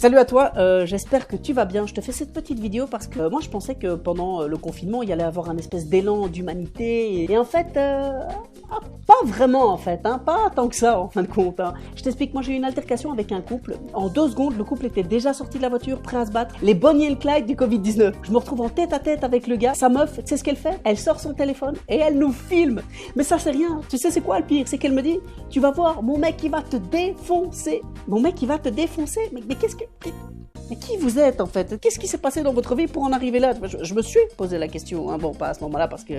Salut à toi, j'espère que tu vas bien. Je te fais cette petite vidéo parce que moi je pensais que pendant le confinement il y allait avoir un espèce d'élan d'humanité et en fait, pas vraiment en fait, hein, pas tant que ça en fin de compte. Hein. Je t'explique, moi j'ai eu une altercation avec un couple. En 2 secondes, le couple était déjà sorti de la voiture, prêt à se battre. Les Bonnie and Clyde du Covid-19. Je me retrouve en tête à tête avec le gars. Sa meuf, tu sais ce qu'elle fait? Elle sort son téléphone et elle nous filme. Mais ça c'est rien. Tu sais c'est quoi le pire? C'est qu'elle me dit, tu vas voir, mon mec il va te défoncer. Mon mec il va te défoncer. Mais qu'est-ce que... Mais qui vous êtes en fait? Qu'est-ce qui s'est passé dans votre vie pour en arriver là? Je me suis posé la question, hein. Bon pas à ce moment-là parce que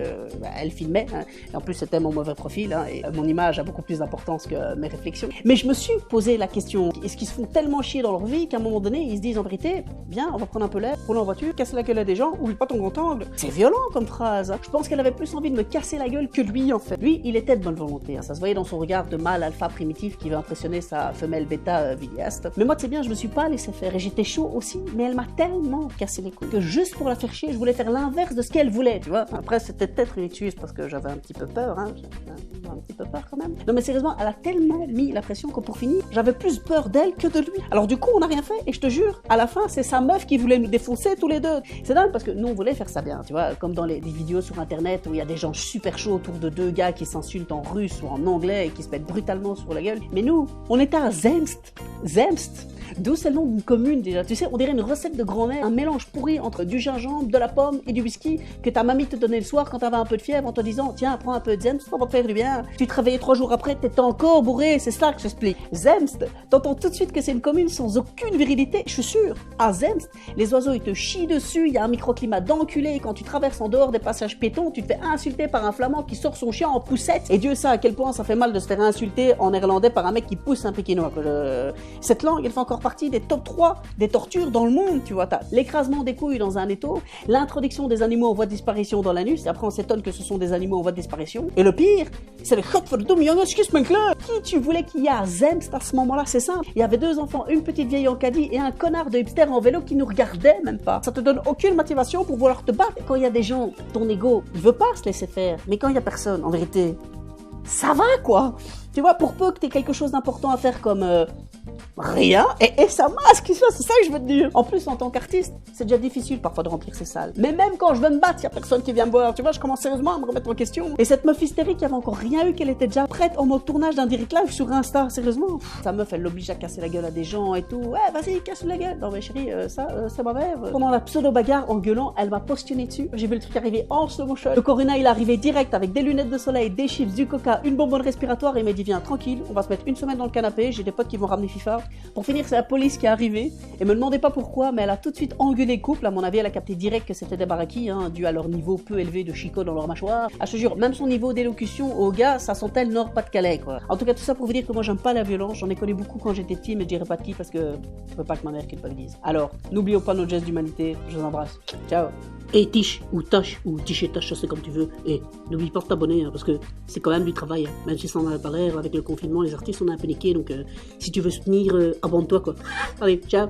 elle filmait, hein. Et en plus c'était mon mauvais profil, hein, et mon image a beaucoup plus d'importance que mes réflexions. Mais je me suis posé la question, est-ce qu'ils se font tellement chier dans leur vie qu'à un moment donné ils se disent en vérité, viens on va prendre un peu l'air, rouler en voiture, casser la gueule à des gens, oublie pas ton grand angle. C'est violent comme phrase, hein. Je pense qu'elle avait plus envie de me casser la gueule que lui en fait. Lui il était de bonne volonté, hein. Ça se voyait dans son regard de mâle alpha primitif qui veut impressionner sa femelle bêta vidéaste. Mais moi tu sais bien je me suis pas laissé faire et j'étais chaud aussi, mais elle m'a tellement cassé les couilles que juste pour la faire chier, je voulais faire l'inverse de ce qu'elle voulait, tu vois. Après, c'était peut-être une excuse parce que j'avais un petit peu peur, hein. J'avais un petit peu peur quand même. Non, mais sérieusement, elle a tellement mis la pression que pour finir, j'avais plus peur d'elle que de lui. Alors du coup, on n'a rien fait et je te jure, à la fin, c'est sa meuf qui voulait nous défoncer tous les deux. C'est dingue parce que nous, on voulait faire ça bien, tu vois, comme dans des vidéos sur internet où il y a des gens super chauds autour de 2 gars qui s'insultent en russe ou en anglais et qui se mettent brutalement sur la gueule. Mais nous, on était à Zemst. Zemst. D'où c'est le nom d'une commune déjà. Tu sais, on dirait une recette de grand-mère, un mélange pourri entre du gingembre, de la pomme et du whisky que ta mamie te donnait le soir quand t'avais un peu de fièvre en te disant tiens, prends un peu de Zemst, ça va te faire du bien. Tu te réveillais 3 jours après, t'étais encore bourré, c'est ça que j'explique. Zemst, t'entends tout de suite que c'est une commune sans aucune virilité, je suis sûr. À Zemst, les oiseaux ils te chient dessus, il y a un microclimat d'enculé, quand tu traverses en dehors des passages piétons, tu te fais insulter par un flamand qui sort son chien en poussette. Et Dieu sait à quel point ça fait mal de se faire insulter en néerlandais par un mec qui pousse un pékinois. Cette langue, elle fait encore partie des top 3 des tortures dans le monde, tu vois. T'as l'écrasement des couilles dans un étau, l'introduction des animaux en voie de disparition dans l'anus, et après on s'étonne que ce sont des animaux en voie de disparition. Et le pire, c'est le Godverdomme Jongens Kismenkler. Qui tu voulais qu'il y ait à Zemst à ce moment-là? C'est simple. Il y avait 2 enfants, une petite vieille en caddie et un connard de hipster en vélo qui nous regardait même pas. Ça te donne aucune motivation pour vouloir te battre. Et quand il y a des gens, ton ego, il veut pas se laisser faire. Mais quand il y a personne, en vérité, ça va quoi. Tu vois, pour peu que t'aies quelque chose d'important à faire comme rien, et ça masque, c'est ça que je veux te dire. En plus, en tant qu'artiste, c'est déjà difficile parfois de remplir ces salles. Mais même quand je veux me battre, il y a personne qui vient me voir. Tu vois, je commence sérieusement à me remettre en question. Et cette meuf hystérique qui avait encore rien eu, qu'elle était déjà prête en mode tournage d'un direct live sur Insta, sérieusement. Sa meuf, elle l'oblige à casser la gueule à des gens et tout. Ouais, vas-y, casse la gueule. Non mais chérie, c'est ma mère. Pendant la pseudo-bagarre, en gueulant, elle m'a postionné dessus. J'ai vu le truc arriver en slow motion. Le Corona, il est arrivé direct avec des lunettes de soleil, des chips, du coca, une bonbonne respiratoire et il m'a dit viens, tranquille, on va se mettre une semaine dans le canapé, j'ai des potes qui vont ramener FIFA. Pour finir, c'est la police qui est arrivée et me demandez pas pourquoi, mais elle a tout de suite engueulé le couple. À mon avis, elle a capté direct que c'était des baraquis, hein, dû à leur niveau peu élevé de chicot dans leur mâchoire. Ah, je te jure, même son niveau d'élocution au gars, ça sentait le Nord-Pas-de-Calais, quoi. En tout cas, tout ça pour vous dire que moi, j'aime pas la violence. J'en ai connu beaucoup quand j'étais petit, mais je dirais pas de qui parce que je veux pas que ma mère culpabilise. Alors, n'oublions pas nos gestes d'humanité. Je vous embrasse. Ciao. Et tiche, ou tâche, ou tiche et tâche, ça c'est comme tu veux. Et n'oublie pas de t'abonner, hein, parce que c'est quand même du travail. Hein. Même si ça en a pas l'air, avec le confinement, les artistes on a un peu niqué, donc si tu veux soutenir, abonne-toi quoi. Allez, ciao.